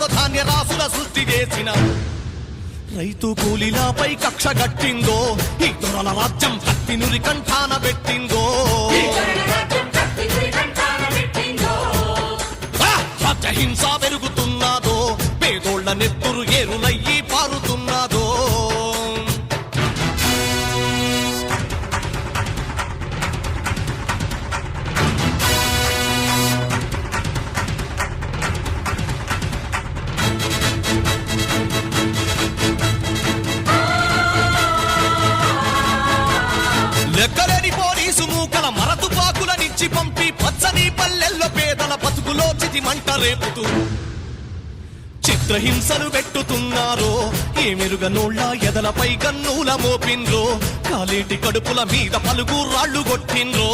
ఉన్నదో ధాన్య రాసుల సృష్టి చేసిన రైతు కూలీలపై కక్ష గట్టిందో ఈ దొరల రాజ్యం కత్తి నురి కంఠాన పెట్టిందో హింస పెరుగుతున్నదో పేదోళ్ల నెత్తురు ఏరులయ్యి పారుతున్నదో లెక్కలేని పోలీసు మూకల మరతుపాకులనిచ్చి పంపి పచ్చని పల్లెల్లో పేదల బతుకులో చితి మంట రేపుతూ చిత్రహింసలు పెట్టుతున్నారో ఏ మెరుగనోళ్ళ ఎదలపై కన్నుల మోపిండ్రో కాలేటి కడుపుల మీద పలుగు రాళ్లు కొట్టిండ్రో